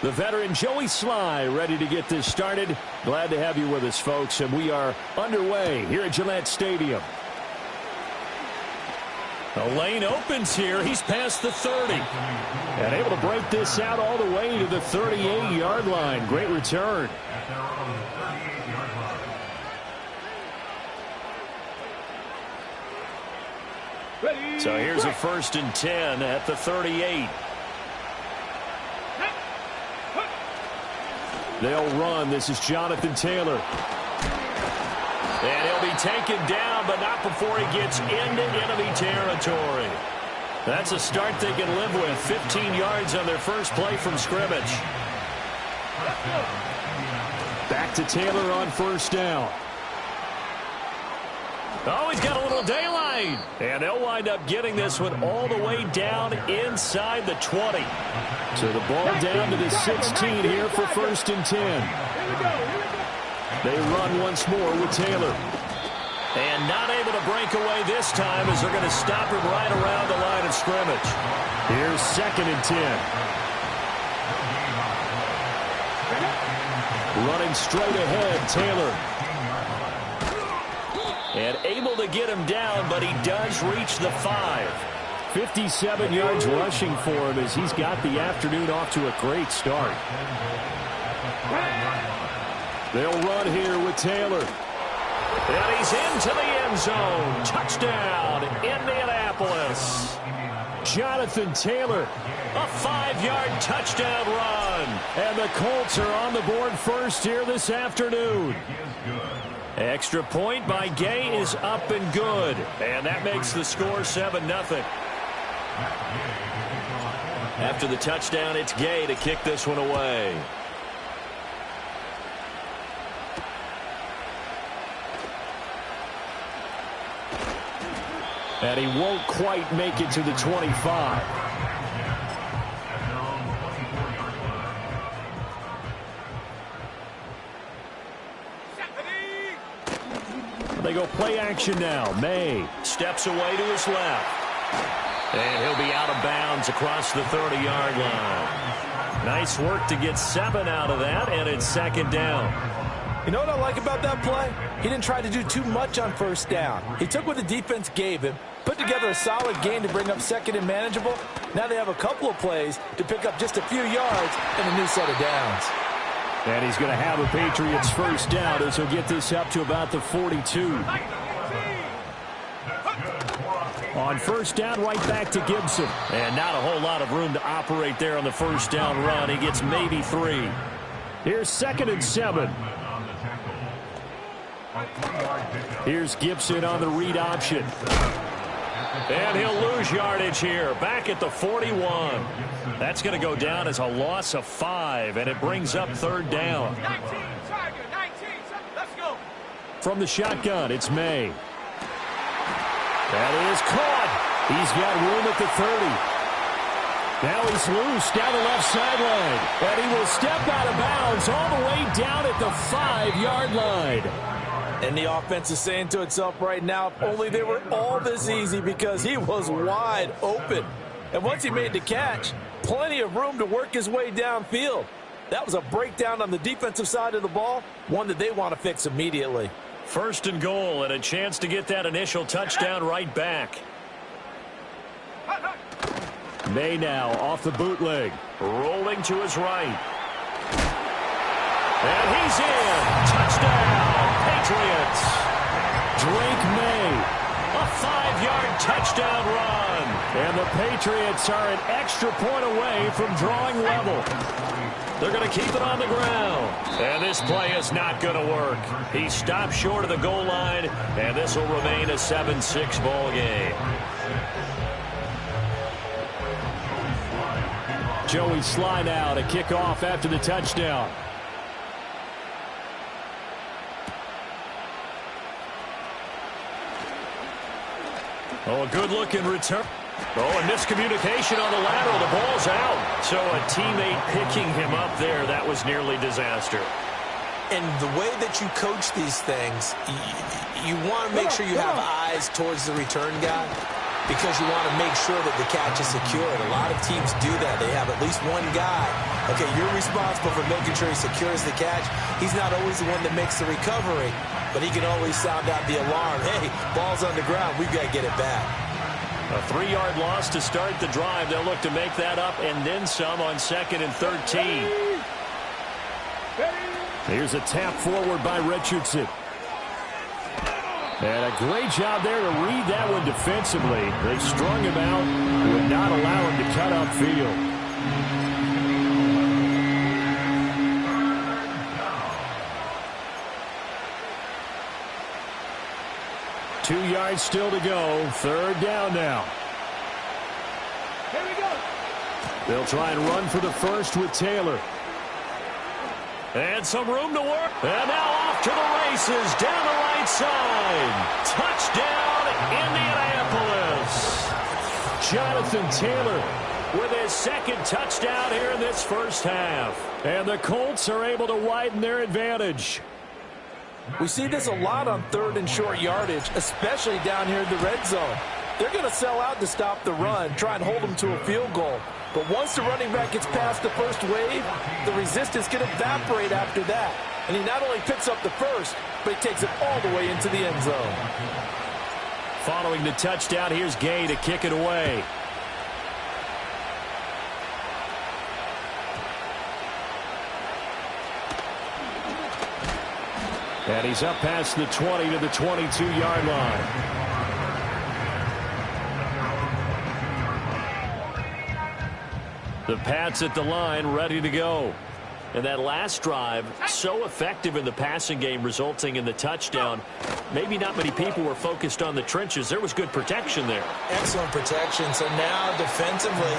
The veteran Joey Sly ready to get this started. Glad to have you with us, folks, and we are underway here at Gillette Stadium. The lane opens here. He's past the 30. And able to break this out all the way to the 38-yard line. Great return. So here's a 1st and 10 at the 38. They'll run. This is Jonathan Taylor. And he'll be taken down, but not before he gets into enemy territory. That's a start they can live with. 15 yards on their first play from scrimmage. Back to Taylor on 1st down. Oh, he's got a little daylight. And they'll wind up getting this one all the way down inside the 20. So the ball down to the 16 here for 1st and 10. They run once more with Taylor. And not able to break away this time as they're going to stop him right around the line of scrimmage. Here's 2nd and 10. Running straight ahead, Taylor. And able to get him down, but he does reach the 5. 57 yards rushing for him as he's got the afternoon off to a great start. They'll run here with Taylor. And he's into the end zone. Touchdown, Indianapolis. Jonathan Taylor, a 5-yard touchdown run. And the Colts are on the board first here this afternoon. Extra point by Gay is up and good. And that makes the score 7-0. After the touchdown, it's Gay to kick this one away. And he won't quite make it to the 25. They go play action now. May steps away to his left. And he'll be out of bounds across the 30-yard line. Nice work to get 7 out of that, and it's 2nd down. You know what I like about that play? He didn't try to do too much on 1st down. He took what the defense gave him, put together a solid game to bring up 2nd and manageable. Now they have a couple of plays to pick up just a few yards and a new set of downs. And he's going to have a Patriots 1st down as he'll get this up to about the 42. On 1st down, right back to Gibson. And not a whole lot of room to operate there on the 1st down run. He gets maybe 3. Here's 2nd and 7. Here's Gibson on the read option. And he'll lose yardage here. Back at the 41. That's going to go down as a loss of 5, and it brings up 3rd down. 19, Tiger, 19. Let's go. From the shotgun, it's May. That is caught. He's got room at the 30. Now he's loose down the left sideline. And he will step out of bounds all the way down at the 5-yard line. And the offense is saying to itself right now, if only they were all this easy, because he was wide open. And once he made the catch, plenty of room to work his way downfield. That was a breakdown on the defensive side of the ball, one that they want to fix immediately. 1st and goal, and a chance to get that initial touchdown right back. May now off the bootleg. Rolling to his right. And he's in. Touchdown, Patriots. Drake May. A 5-yard touchdown run. And the Patriots are an extra point away from drawing level. They're going to keep it on the ground. And this play is not going to work. He stopped short of the goal line, and this will remain a 7-6 ball game. Joey Sly now to kick off after the touchdown. Oh, a good-looking return. Oh, and miscommunication on the lateral. The ball's out. So a teammate picking him up there. That was nearly disaster. And the way that you coach these things, you want to make sure you have eyes towards the return guy because you want to make sure that the catch is secured. A lot of teams do that. They have at least one guy. Okay, you're responsible for making sure he secures the catch. He's not always the one that makes the recovery, but he can always sound out the alarm. Hey, ball's on the ground. We've got to get it back. A 3-yard loss to start the drive. They'll look to make that up and then some on 2nd and 13. Here's a tap forward by Richardson. And a great job there to read that one defensively. They strung him out, would not allow him to cut upfield. Two yards still to go. 3rd down now. Here we go. They'll try and run for the first with Taylor. And some room to work. And now off to the races down the right side. Touchdown, Indianapolis. Jonathan Taylor with his 2nd touchdown here in this first half. And the Colts are able to widen their advantage. We see this a lot on 3rd and short yardage, especially down here in the red zone. They're going to sell out to stop the run, try and hold them to a field goal. But once the running back gets past the first wave, the resistance can evaporate after that. And he not only picks up the first, but he takes it all the way into the end zone. Following the touchdown, here's Gay to kick it away. And he's up past the 20 to the 22-yard line. The Pats at the line, ready to go. And that last drive, so effective in the passing game, resulting in the touchdown. Maybe not many people were focused on the trenches. There was good protection there. Excellent protection. So now, defensively,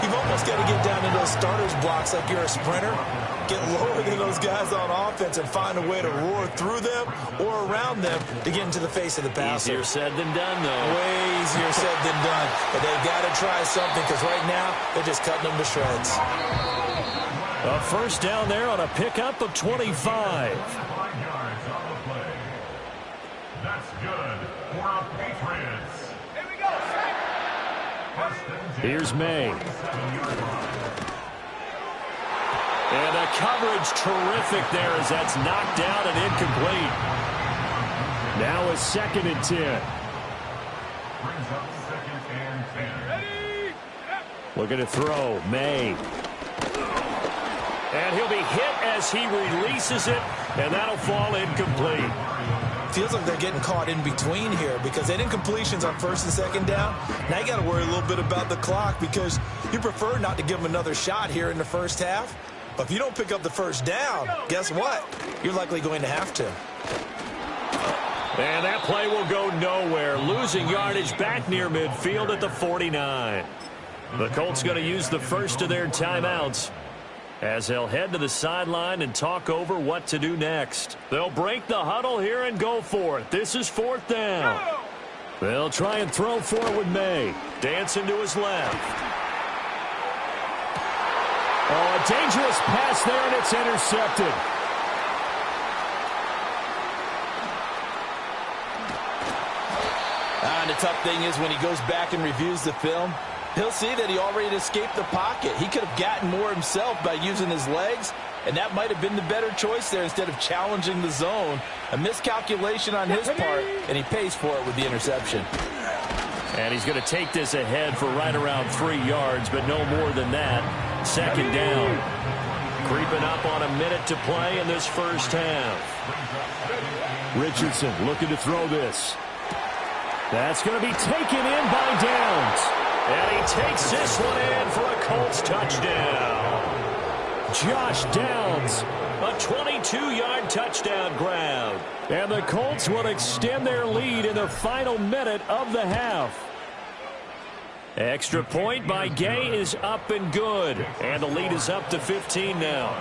you've almost got to get down to those starters blocks like you're a sprinter. Get lower than those guys on offense and find a way to roar through them or around them to get into the face of the passer. Easier said than done, though. Way easier said than done. But they've got to try something because right now they're just cutting them to shreds. A first down there on a pickup of 25. That's good for our Patriots. Here we go. Here's May. And the coverage terrific there as that's knocked down and incomplete. Now a 2nd and 10. Brings up 2nd and 10. Ready? Looking to throw. May. And he'll be hit as he releases it, and that'll fall incomplete. Feels like they're getting caught in between here because they did incompletions on 1st and 2nd down. Now you got to worry a little bit about the clock because you prefer not to give them another shot here in the first half. But if you don't pick up the first down, guess what? You're likely going to have to. And that play will go nowhere. Losing yardage back near midfield at the 49. The Colts going to use the first of their timeouts as they'll head to the sideline and talk over what to do next. They'll break the huddle here and go for it. This is 4th down. They'll try and throw for it with May. Dancing to his left. Oh, a dangerous pass there, and it's intercepted. And the tough thing is when he goes back and reviews the film, he'll see that he already escaped the pocket. He could have gotten more himself by using his legs, and that might have been the better choice there instead of challenging the zone. A miscalculation on his part, and he pays for it with the interception. And he's going to take this ahead for right around 3 yards, but no more than that. 2nd down. Creeping up on a minute to play in this first half. Richardson looking to throw this. That's going to be taken in by Downs. And he takes this one in for a Colts touchdown. Josh Downs, a 22-yard touchdown grab. And the Colts will extend their lead in the final minute of the half. Extra point by Gay is up and good. And the lead is up to 15 now.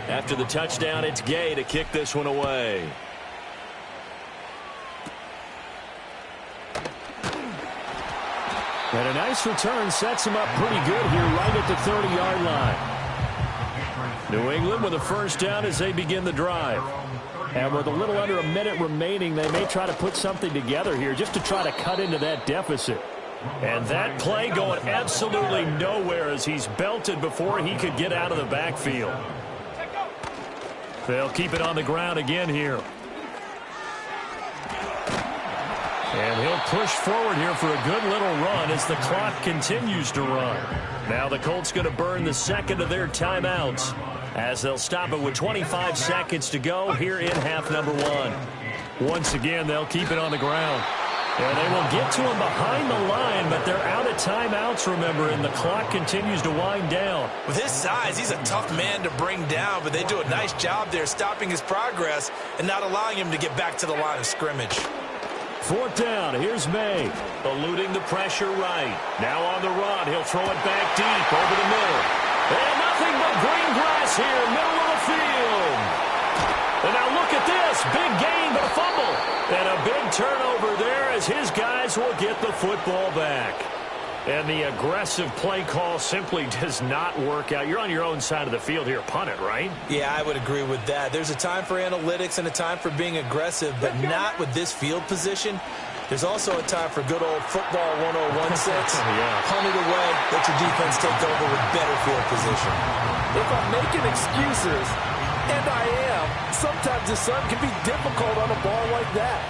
After the touchdown, it's Gay to kick this one away. And a nice return sets him up pretty good here right at the 30-yard line. New England with a first down as they begin the drive. And with a little under a minute remaining, they may try to put something together here just to try to cut into that deficit. And that play going absolutely nowhere as he's belted before he could get out of the backfield. They'll keep it on the ground again here. And he'll push forward here for a good little run as the clock continues to run. Now the Colts going to burn the second of their timeouts as they'll stop it with 25 seconds to go here in half number one. Once again, they'll keep it on the ground. And they will get to him behind the line, but they're out of timeouts, remember, and the clock continues to wind down. With his size, he's a tough man to bring down, but they do a nice job there stopping his progress and not allowing him to get back to the line of scrimmage. Fourth down, here's May. Eluding the pressure right. Now on the run, he'll throw it back deep over the middle. And nothing but green grass here, middle of the field. And now look at this, big gain, but a fumble. And a big turnover there as his guys will get the football back. And the aggressive play call simply does not work out. You're on your own side of the field here. Punt it, right? Yeah, I would agree with that. There's a time for analytics and a time for being aggressive, but not with this field position. There's also a time for good old football 101 sets. Yeah. Punt it away, let your defense take over with better field position. If I'm making excuses, and I am, sometimes the sun can be difficult on a ball like that.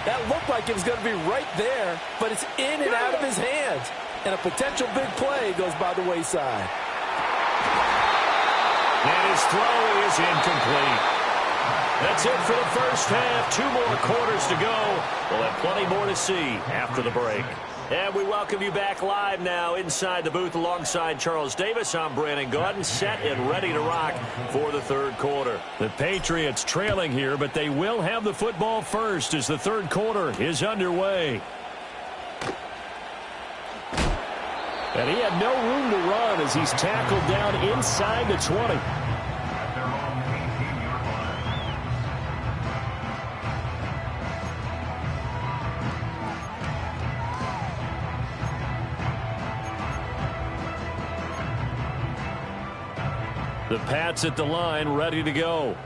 That looked like it was going to be right there, but it's in and out of his hands. And a potential big play goes by the wayside. And his throw is incomplete. That's it for the first half. 2 more quarters to go. We'll have plenty more to see after the break. And we welcome you back live now inside the booth alongside Charles Davis. I'm Brandon Gaudin, set and ready to rock for the third quarter. The Patriots trailing here, but they will have the football first as the third quarter is underway. And he had no room to run as he's tackled down inside the 20. The Pats at the line, ready to go.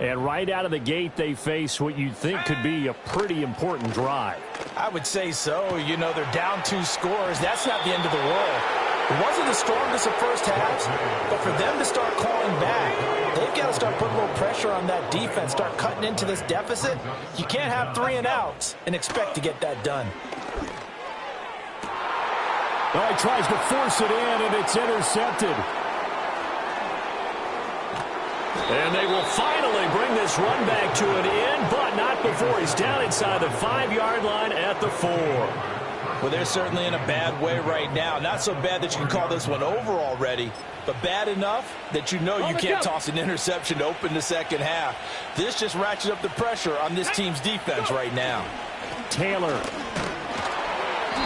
And right out of the gate, they face what you'd think could be a pretty important drive. I would say so. You know, they're down 2 scores. That's not the end of the world. It wasn't the strongest of first halves, but for them to start clawing back, they've got to start putting a little pressure on that defense, start cutting into this deficit. You can't have 3 and outs and expect to get that done. Well, he tries to force it in, and it's intercepted. And they will finally bring this run back to an end, but not before he's down inside the 5-yard line at the 4. Well, they're certainly in a bad way right now. Not so bad that you can call this one over already, but bad enough that you know you can't toss an interception to open the second half. This just ratchets up the pressure on this team's defense right now. Taylor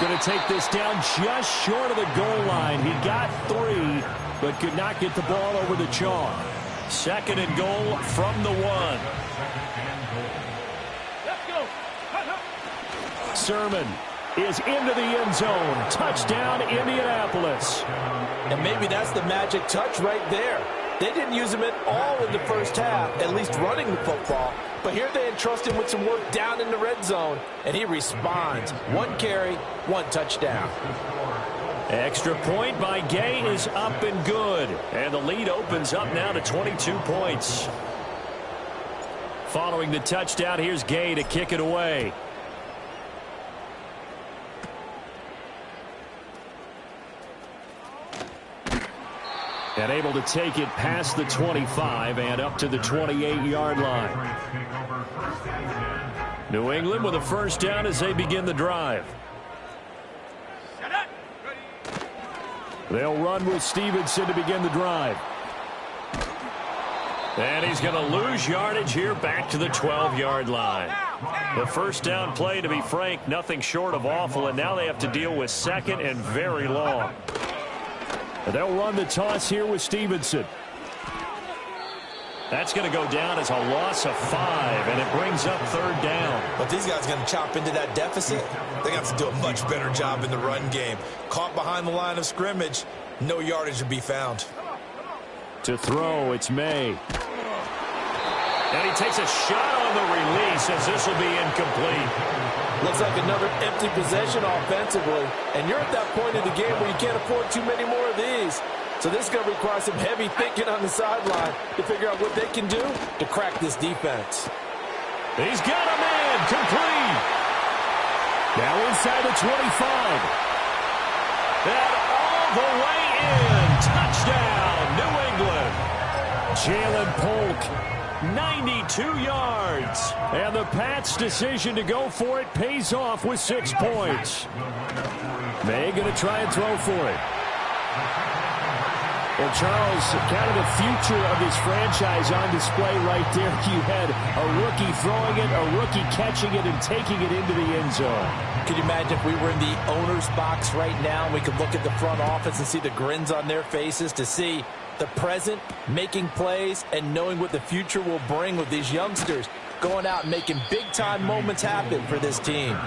going to take this down just short of the goal line. He got 3, but could not get the ball over the chalk. Second and goal from the 1. Let's go. Sermon is into the end zone. Touchdown, Indianapolis. And maybe that's the magic touch right there. They didn't use him at all in the first half, at least running the football. But here they entrust him with some work down in the red zone, and he responds. 1 carry, 1 touchdown. Extra point by Gay is up and good. And the lead opens up now to 22 points. Following the touchdown, here's Gay to kick it away. And able to take it past the 25 and up to the 28-yard line. New England with a first down as they begin the drive. They'll run with Stevenson to begin the drive. And he's going to lose yardage here back to the 12-yard line. The first down play, to be frank, nothing short of awful, and now they have to deal with second and very long. And they'll run the toss here with Stevenson. That's going to go down as a loss of 5, and it brings up third down. But these guys are going to chop into that deficit. They got to do a much better job in the run game. Caught behind the line of scrimmage, no yardage to be found. To throw, it's May. And he takes a shot on the release as this will be incomplete. Looks like another empty possession offensively. And you're at that point in the game where you can't afford too many more of these. So this is going to require some heavy thinking on the sideline to figure out what they can do to crack this defense. He's got a man complete. Now inside the 25. And all the way in. Touchdown, New England. Jalen Polk, 92 yards. And the Pats' decision to go for it pays off with 6 points. May going to try and throw for it. Well, Charles, kind of the future of this franchise on display right there. You had a rookie throwing it, a rookie catching it, and taking it into the end zone. Could you imagine if we were in the owner's box right now and we could look at the front office and see the grins on their faces to see the present, making plays, and knowing what the future will bring with these youngsters going out and making big-time moments happen for this team.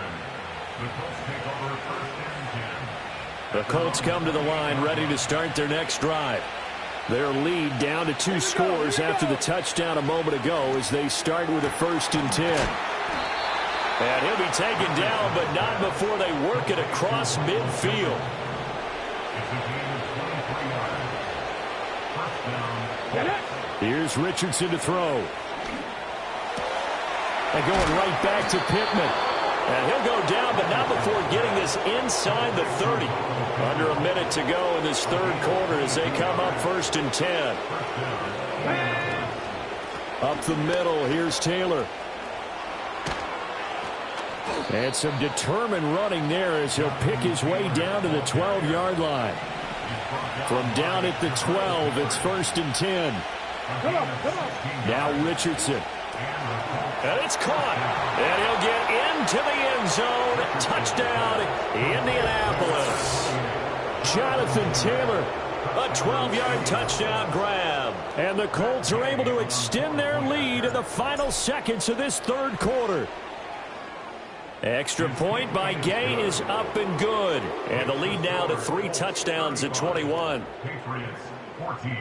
The Colts come to the line ready to start their next drive. Their lead down to 2 scores after the touchdown a moment ago as they start with a 1st and 10. And he'll be taken down, but not before they work it across midfield. Here's Richardson to throw. And going right back to Pittman. And he'll go down, but not before getting this inside the 30. Under a minute to go in this third quarter as they come up 1st and 10. Up the middle, here's Taylor. And some determined running there as he'll pick his way down to the 12-yard line. From down at the 12, it's 1st and 10. Now Richardson. And it's caught. And he'll get into the end zone. Touchdown, Indianapolis. Jonathan Taylor, a 12-yard touchdown grab. And the Colts are able to extend their lead in the final seconds of this third quarter. Extra point by Gay is up and good. And the lead now to 3 touchdowns at 21. Patriots 14.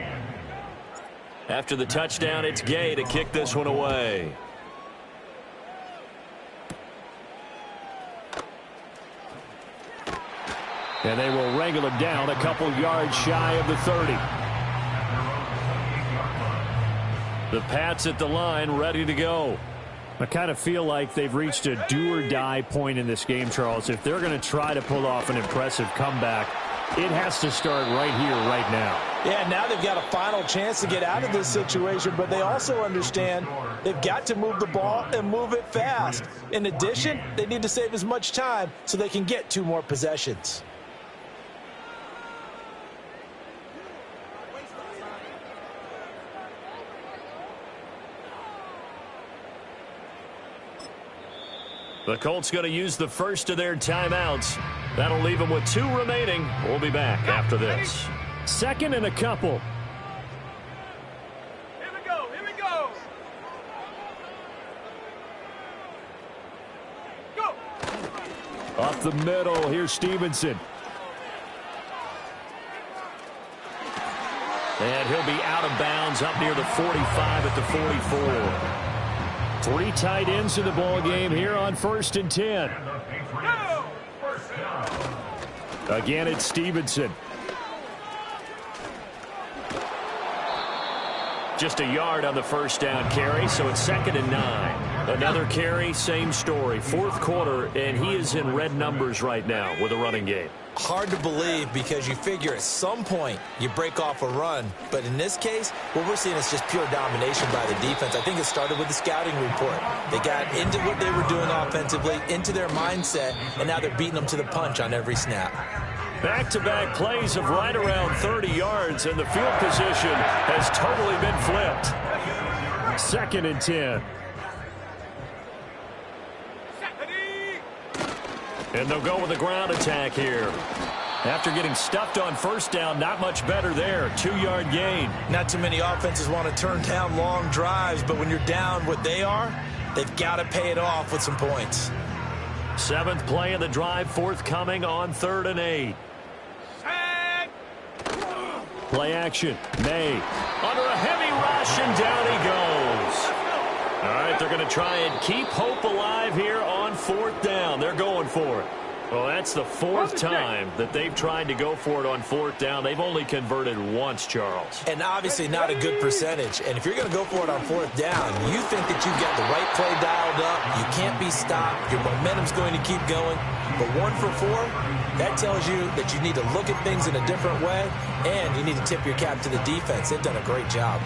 After the touchdown, it's Gay to kick this one away. And they will wrangle him down a couple yards shy of the 30. The Pats at the line ready to go. I kind of feel like they've reached a do-or-die point in this game, Charles. If they're going to try to pull off an impressive comeback, it has to start right here, right now. Yeah, now they've got a final chance to get out of this situation, but they also understand they've got to move the ball and move it fast. In addition, they need to save as much time so they can get 2 more possessions. The Colts going to use the first of their timeouts. That'll leave them with 2 remaining. We'll be back after this. 2nd and a couple. Here we go. Here we go. Go. Up the middle, here's Stevenson. And he'll be out of bounds up near the 45 at the 44. 3 tight ends in the ball game here on 1st and 10. Again, it's Stevenson. Just a yard on the first down carry, so it's 2nd and 9. Another carry, same story. 4th quarter, and he is in red numbers right now with a running game. Hard to believe because you figure at some point you break off a run. But in this case, what we're seeing is just pure domination by the defense. I think it started with the scouting report. They got into what they were doing offensively, into their mindset, and now they're beating them to the punch on every snap. Back-to-back plays of right around 30 yards, and the field position has totally been flipped. 2nd and 10. And they'll go with the ground attack here. After getting stuffed on first down, not much better there. 2-yard gain. Not too many offenses want to turn down long drives, but when you're down what they are, they've got to pay it off with some points. 7th play of the drive forthcoming on 3rd and 8. Play action. May under a heavy rush, and down he goes. All right, they're going to try and keep hope alive here on 4th down. They're going for it. Well, that's the 4th time that they've tried to go for it on 4th down. They've only converted once, Charles. And obviously not a good percentage. And if you're going to go for it on 4th down, you think that you've got the right play dialed up. You can't be stopped. Your momentum's going to keep going. But 1 for 4, that tells you that you need to look at things in a different way, and you need to tip your cap to the defense. They've done a great job.